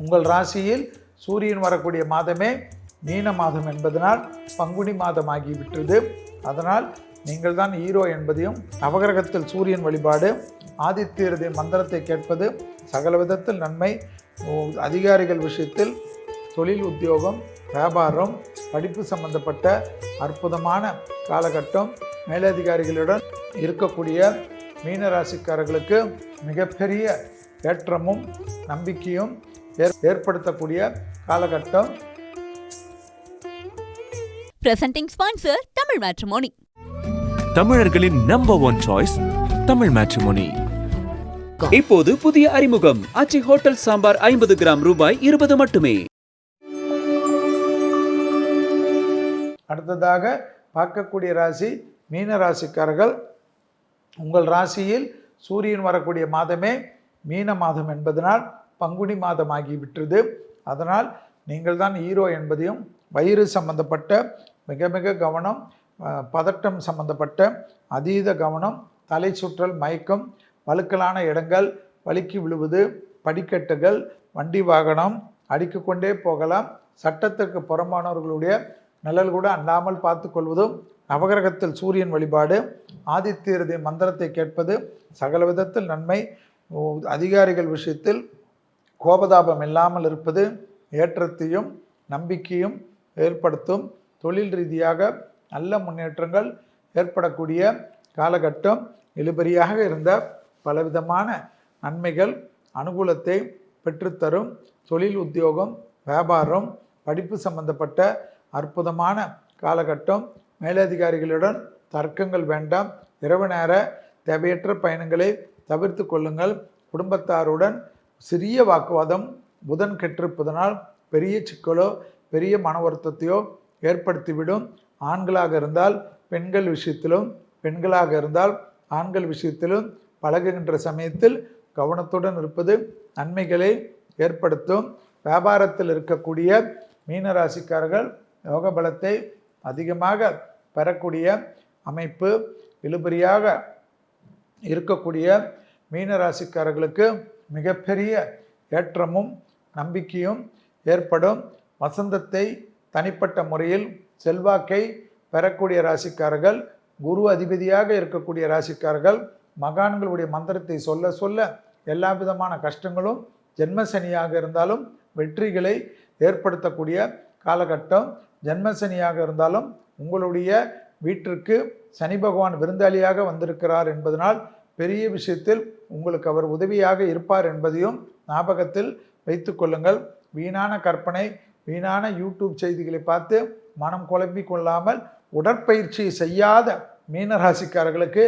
உங்கள் ராசியில் சூரியன் வரக்கூடிய மாதமே மீன மாதம் என்பதனால் பங்குனி மாதம் ஆகிவிட்டது. அதனால் நீங்கள் தான் ஹீரோ என்பதையும், நவகிரகத்தில் சூரியன் வழிபாடு, ஆதித்ய மந்திரத்தை கேட்பது சகல விதத்தில் நன்மை. அதிகாரிகள் விஷயத்தில் தொழில், உத்தியோகம், வியாபாரம், படிப்பு சம்பந்தப்பட்ட அற்புதமான காலகட்டம். மேலதிகாரிகளுடன் இருக்கக்கூடிய மீனராசிக்காரர்களுக்கு மிகப்பெரிய ஏற்றமும் நம்பிக்கையும் ஏற்படுத்தக்கூடிய காலகட்டம். Presenting sponsor Tamil matrimony. தமிழர்களின் நம்பர் 1 சாய்ஸ் தமிழ் மேட்ரிமோனி. இப்போது புதிய அறிமுகம் ஆச்சி ஹோட்டல் சாம்பார் 50 கிராம் ரூபாய் 20 மட்டுமே. அடுத்ததாக பார்க்கக்கூடிய ராசி மீன ராசிக்காரர்கள். உங்கள் ராசியில் சூரியன் வரக்கூடிய மாதமே மீன மாதம் என்பதனால் பங்குனி மாதம் ஆகிவிட்டது. அதனால் நீங்கள் தான் ஹீரோ என்பதையும், வயிறு சம்பந்தப்பட்ட மிக மிக கவனம், பதட்டம் சம்பந்தப்பட்ட அதீத கவனம், தலை சுற்றல், மயக்கம், வழுக்கலான இடங்கள், வழுக்கி விழுவது, படிக்கட்டுகள், வண்டி வாகனம் அடிக்கொண்டே போகலாம். சட்டத்திற்கு புறம்பானவர்களுடைய நிழல் கூட அண்டாமல் பார்த்து கொள்வதும், நவகிரகத்தில் சூரியன் வழிபாடு, ஆதித்ய மந்திரத்தை கேட்பது சகல விதத்தில் நன்மை. அதிகாரிகள் விஷயத்தில் கோபதாபம் இல்லாமல் இருப்பது ஏற்றத்தையும் நம்பிக்கையும் ஏற்படுத்தும். தொழில் ரீதியாக நல்ல முன்னேற்றங்கள் ஏற்படக்கூடிய காலகட்டம். இழுபறியாக இருந்த பலவிதமான நன்மைகள் அனுகூலத்தை பெற்றுத்தரும். தொழில், உத்தியோகம், வியாபாரம், படிப்பு சம்பந்தப்பட்ட அற்புதமான காலகட்டம். மேலதிகாரிகளுடன் தர்க்கங்கள் வேண்டாம். இரவு நேர தேவையற்ற பயணங்களை தவிர்த்து கொள்ளுங்கள். குடும்பத்தாருடன் சிறிய வாக்குவாதம் புதன் கெட்டிருப்பதனால் பெரிய சிக்கலோ பெரிய மன வருத்தத்தையோ ஏற்படுத்திவிடும். ஆண்களாக இருந்தால் பெண்கள் விஷயத்திலும், பெண்களாக இருந்தால் ஆண்கள் விஷயத்திலும் பழகுகின்ற சமயத்தில் கவனத்துடன் இருப்பது நன்மைகளை ஏற்படுத்தும். வியாபாரத்தில் இருக்கக்கூடிய மீனராசிக்காரர்கள் யோக பலத்தை அதிகமாக பெறக்கூடிய அமைப்பு. இழுபறியாக இருக்கக்கூடிய மீனராசிக்காரர்களுக்கு மிகப்பெரிய ஏற்றமும் நம்பிக்கையும் ஏற்படும். வசந்தத்தை தனிப்பட்ட முறையில் செல்வாக்கை பெறக்கூடிய ராசிக்காரர்கள், குரு அதிபதியாக இருக்கக்கூடிய ராசிக்காரர்கள் மகான்களுடைய மந்திரத்தை சொல்ல சொல்ல எல்லா விதமான கஷ்டங்களும் ஜென்மசனியாக இருந்தாலும் வெற்றிகளை ஏற்படுத்தக்கூடிய காலகட்டம். ஜென்மசனியாக இருந்தாலும் உங்களுடைய வீட்டிற்கு சனி பகவான் விருந்தாளியாக வந்திருக்கிறார் என்பதனால் பெரிய விஷயத்தில் உங்களுக்கு அவர் உதவியாக இருப்பார் என்பதையும் ஞாபகத்தில் வைத்து கொள்ளுங்கள். வீணான கற்பனை, வீணான யூடியூப் செய்திகளை பார்த்து மனம் குழப்பி கொள்ளாமல், உடற்பயிற்சி செய்யாத மீனராசிக்காரர்களுக்கு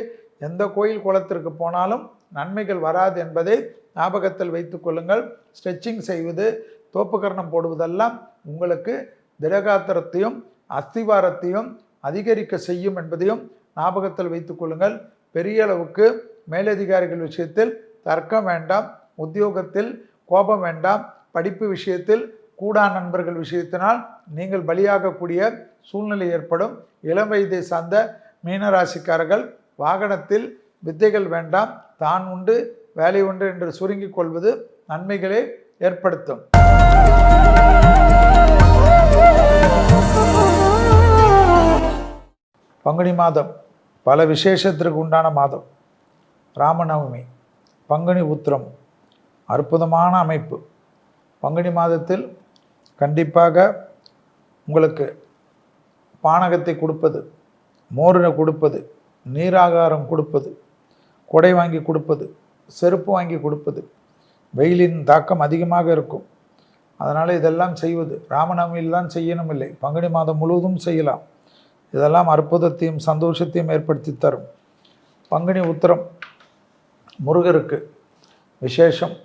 எந்த கோயில் குளத்திற்கு போனாலும் நன்மைகள் வராது என்பதை ஞாபகத்தில் வைத்து கொள்ளுங்கள். ஸ்ட்ரெச்சிங் செய்வது, தோப்புக்கரணம் போடுவதெல்லாம் உங்களுக்கு திடகாத்திரத்தையும் அஸ்திவாரத்தையும் அதிகரிக்க செய்யும் என்பதையும் ஞாபகத்தில் வைத்து கொள்ளுங்கள். பெரிய அளவுக்கு மேலதிகாரிகள் விஷயத்தில் தர்க்கம் வேண்டாம். உத்தியோகத்தில் கோபம் வேண்டாம். படிப்பு விஷயத்தில் கூடா நண்பர்கள் விஷயத்தினால் நீங்கள் பலியாகக்கூடிய சூழ்நிலை ஏற்படும். இளம் வயதை சார்ந்த மீனராசிக்காரர்கள் வாகனத்தில் வித்தைகள் வேண்டாம். தான் உண்டு வேலை உண்டு என்று சுருங்கிக் கொள்வது நன்மைகளை ஏற்படுத்தும். பங்குனி மாதம் பல விசேஷத்திற்கு உண்டான மாதம். ராமநவமி, பங்குனி உத்திரம், அற்புதமான அமைப்பு. பங்குனி மாதத்தில் கண்டிப்பாக உங்களுக்கு பானகத்தை கொடுப்பது, மோரினை கொடுப்பது, நீராகாரம் கொடுப்பது, கொடை வாங்கி கொடுப்பது, செருப்பு வாங்கி கொடுப்பது. வெயிலின் தாக்கம் அதிகமாக இருக்கும். அதனால் இதெல்லாம் செய்வது ராமநவமியில் தான் செய்யணும் இல்லை, பங்குனி மாதம் முழுவதும் செய்யலாம். இதெல்லாம் அற்புதத்தையும் சந்தோஷத்தையும் ஏற்படுத்தி தரும். பங்குனி உத்திரம் முருகருக்கு விசேஷம்.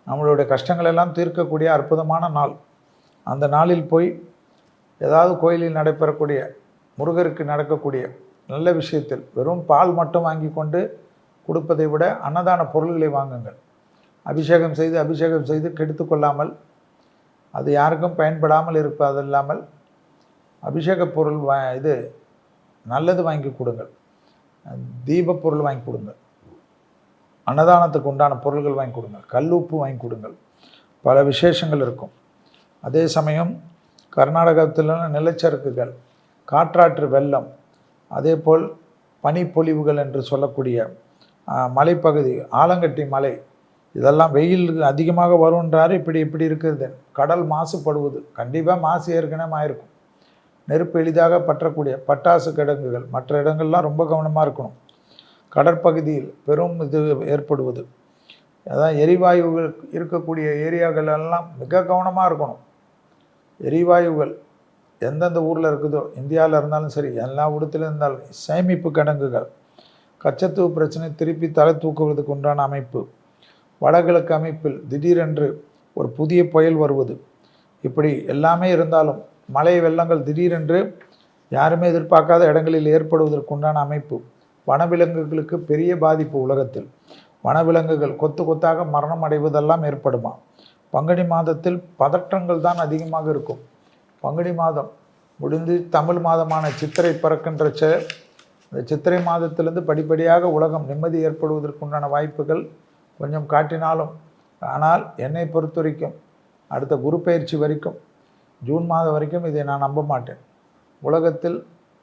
நம்மளுடைய கஷ்டங்களெல்லாம் தீர்க்கக்கூடிய அற்புதமான நாள். அந்த நாளில் போய் ஏதாவது கோயிலில் நடைபெறக்கூடிய முருகருக்கு நடக்கக்கூடிய நல்ல விஷயத்தில் வெறும் பால் மட்டும் வாங்கி கொண்டு கொடுப்பதை விட அன்னதான பொருள்களை வாங்குங்கள். அபிஷேகம் செய்து கெடுத்து கொள்ளாமல், அது யாருக்கும் பயன்படாமல் இருப்பதில்லாமல் அபிஷேக பொருள் இது நல்லது வாங்கி கொடுங்கள். தீப பொருள் வாங்கி கொடுங்கள். அன்னதானத்துக்கு உண்டான பொருள்கள் வாங்கி கொடுங்கள். கல்லுப்பு வாங்கி கொடுங்கள். பல விசேஷங்கள் இருக்கும். அதே சமயம் கர்நாடகத்தில் நிலச்சறுக்குகள், காற்றாற்று வெள்ளம், அதேபோல் பனிப்பொழிவுகள் என்று சொல்லக்கூடிய மலைப்பகுதி, ஆலங்கட்டி மலை, இதெல்லாம் வெயில் அதிகமாக வரும்ன்றார். இப்படி இருக்கிறது. கடல் மாசுபடுவது, கண்டிப்பாக மாசு ஏற்கனவே ஆயிருக்கும். நெருப்பு எளிதாக பற்றக்கூடிய பட்டாசு கிடங்குகள், மற்ற இடங்கள்லாம் ரொம்ப கவனமாக இருக்கணும். கடற்பகுதியில் பெரும் இது ஏற்படுவது, அதான் எரிவாயுகள் இருக்கக்கூடிய ஏரியாக்களெல்லாம் மிக கவனமாக இருக்கணும். எரிவாயுகள் எந்தெந்த ஊரில் இருக்குதோ, இந்தியாவில் இருந்தாலும் சரி, எல்லா இடத்துலையும் இருந்தாலும் சேமிப்பு கிடங்குகள், கச்சத்தீவு பிரச்சனை திருப்பி தலை தூக்குவதற்கு உண்டான அமைப்பு, வடகிழக்கு அமைப்பில் திடீரென்று ஒரு புதிய புயல் வருவது, இப்படி எல்லாமே இருந்தாலும் மழை வெள்ளங்கள் திடீரென்று யாருமே எதிர்பார்க்காத இடங்களில் ஏற்படுவதற்குண்டான அமைப்பு, வனவிலங்குகளுக்கு பெரிய பாதிப்பு. உலகத்தில் வனவிலங்குகள் கொத்து கொத்தாக மரணம் அடைவதெல்லாம் ஏற்படுமா? பங்குனி மாதத்தில் பதற்றங்கள் தான் அதிகமாக இருக்கும். பங்குனி மாதம் முடிந்து தமிழ் மாதமான சித்திரை பிறக்கின்ற இந்த சித்திரை மாதத்திலிருந்து படிப்படியாக உலகம் நிம்மதி ஏற்படுவதற்குண்டான வாய்ப்புகள் கொஞ்சம் காட்டினாலும், ஆனால் என்னை பொறுத்த வரைக்கும் அடுத்த குரு பயிற்சி வரைக்கும், ஜூன் மாதம் வரைக்கும் இதை நான் நம்ப மாட்டேன். உலகத்தில்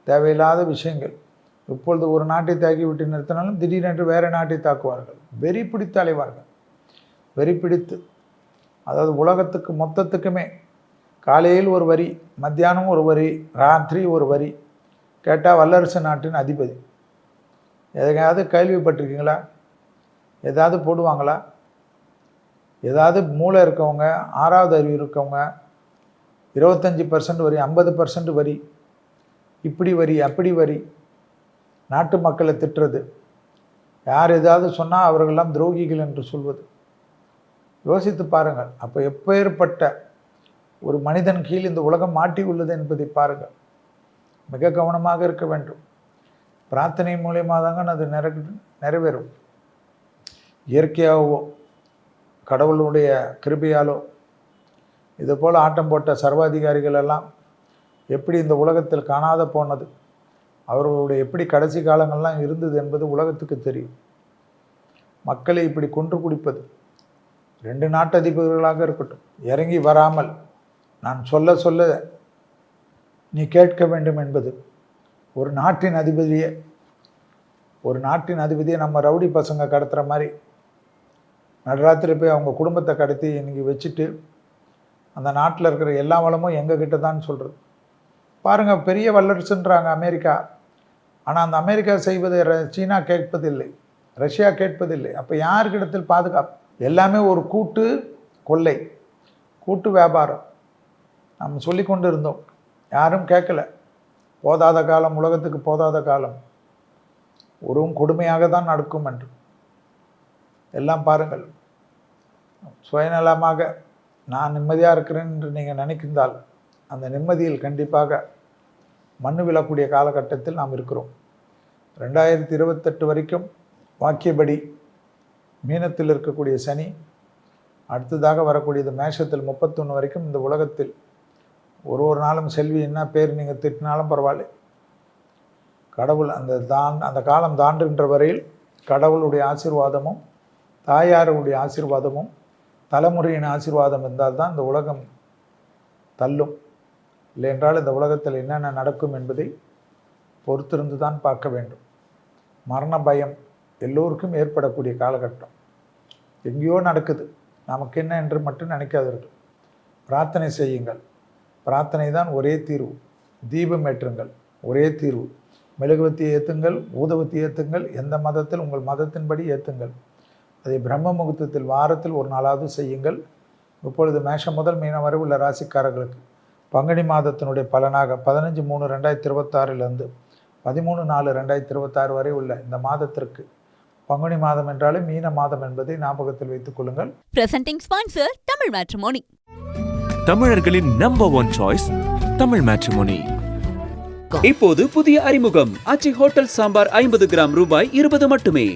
தேவையில்லாத விஷயங்கள், இப்பொழுது ஒரு நாட்டை தாக்கி விட்டு நிறுத்தினாலும் திடீரென்று வேறு நாட்டை தாக்குவார்கள். வெறி பிடித்து அலைவார்கள். வெறி பிடித்து, அதாவது உலகத்துக்கு மொத்தத்துக்குமே காலையில் ஒரு வரி, மத்தியானம் ஒரு வரி, ராத்திரி ஒரு வரி. கேட்டால் வல்லரசு நாட்டின் அதிபதி. எதையாவது கேள்விப்பட்டிருக்கீங்களா? ஏதாவது போடுவாங்களா? ஏதாவது மூளை இருக்கவங்க, 6வது அறிவு இருக்கவங்க 25% வரி, 50% வரி, இப்படி வரி அப்படி வரி, நாட்டு மக்களை திட்டுறது, யார் ஏதாவது சொன்னால் அவர்களெல்லாம் துரோகிகள் என்று சொல்வது. யோசித்து பாருங்கள். அப்போ எப்பேற்பட்ட ஒரு மனிதன் கீழ் இந்த உலகம் மாட்டி உள்ளது என்பதை பாருங்கள். மிக கவனமாக இருக்க வேண்டும். பிரார்த்தனை மூலியமாக தாங்க அது நிறைவேறும். இயற்கையாகவோ கடவுளுடைய கிருபையாலோ இதுபோல் ஆட்டம் போட்ட சர்வாதிகாரிகள் எல்லாம் எப்படி இந்த உலகத்தில் காணாத போனது, அவர்களுடைய எப்படி கடைசி காலங்கள்லாம் இருந்தது என்பது உலகத்துக்கு தெரியும். மக்களை இப்படி கொன்று குடிப்பது, 2 நாட்டு அதிபர்களாக இருக்கட்டும், இறங்கி வராமல் நான் சொல்ல நீ கேட்க வேண்டும் என்பது, ஒரு நாட்டின் அதிபதியை நம்ம ரவுடி பசங்க கடத்துகிற மாதிரி நடுராத்திரி போய் அவங்க குடும்பத்தை கடத்தி இன்றைக்கி வச்சுட்டு அந்த நாட்டில் இருக்கிற எல்லா வளமும் எங்ககிட்ட தான் சொல்கிறது. பாருங்கள், பெரிய வல்லரசுன்றாங்க அமெரிக்கா. ஆனால் அந்த அமெரிக்கா செய்வதை சீனா கேட்பதில்லை, ரஷ்யா கேட்பதில்லை. அப்போ யாருக்கிடத்தில் பாதுகாப்பு? எல்லாமே ஒரு கூட்டு கொள்ளை, கூட்டு வியாபாரம். நம்ம சொல்லி கொண்டு இருந்தோம், யாரும் கேட்கல. போதாத காலம், உலகத்துக்கு போதாத காலம், ஒருவும் கொடுமையாக தான் நடக்கும் என்று எல்லாம் பாருங்கள். சுயநலமாக நான் நிம்மதியாக இருக்கிறேன் என்று நீங்கள் நினைக்கின்றால் அந்த நிம்மதியில் கண்டிப்பாக மண்ணு விழக்கூடிய காலகட்டத்தில் நாம் இருக்கிறோம். 2028 வரைக்கும் வாக்கியபடி மீனத்தில் இருக்கக்கூடிய சனி, அடுத்ததாக வரக்கூடியது மேஷத்தில் 31 வரைக்கும் இந்த உலகத்தில் ஒரு நாளும் செல்வி என்ன பேர் நீங்கள் திட்டினாலும் பரவாயில்ல, கடவுள் அந்த காலம் தாண்டுகின்ற வரையில் கடவுளுடைய ஆசீர்வாதமும் தாயாருடைய ஆசீர்வாதமும் தலைமுறையின் ஆசீர்வாதம் இருந்தால் தான் இந்த உலகம் தள்ளும். இல்லை என்றால் இந்த உலகத்தில் என்னென்ன நடக்கும் என்பதை பொறுத்திருந்து தான் பார்க்க வேண்டும். மரண பயம் எல்லோருக்கும் ஏற்படக்கூடிய காலகட்டம். எங்கேயோ நடக்குது, நமக்கு என்ன என்று மட்டும் நினைக்காதீர்கள். பிரார்த்தனை செய்யுங்கள். பிரார்த்தனை தான் ஒரே தீர்வு. தீபம் ஏற்றுங்கள், ஒரே தீர்வு. மெழுகுவத்தி ஏற்றுங்கள், ஊதுவத்தி ஏற்றுங்கள், எந்த மதத்தில் உங்கள் மதத்தின்படி ஏற்றுங்கள். அதை பிரம்ம முகூர்த்தத்தில் வாரத்தில் ஒரு நாளாவது செய்யுங்கள். இப்பொழுது மேஷம் முதல் மீனம் வரை உள்ள ராசிக்காரர்களுக்கு பங்குனி மாதத்தினுடைய பலனாக 15/3/2026 13/4/2026 வரை உள்ள இந்த மாதத்திற்கு, பங்குனி மாதம் என்றாலே மீன மாதம் என்பதை ஞாபகத்தில் வைத்துக் கொள்ளுங்கள். Presenting sponsor Tamil matrimony. தமிழர்களின் நம்பர் 1 சாய்ஸ் தமிழ் மேட்ரிமோனி. இப்போது புதிய அறிமுகம் ஆச்சி ஹோட்டல் சாம்பார் 50 கிராம் ரூபாய் 20 மட்டுமே.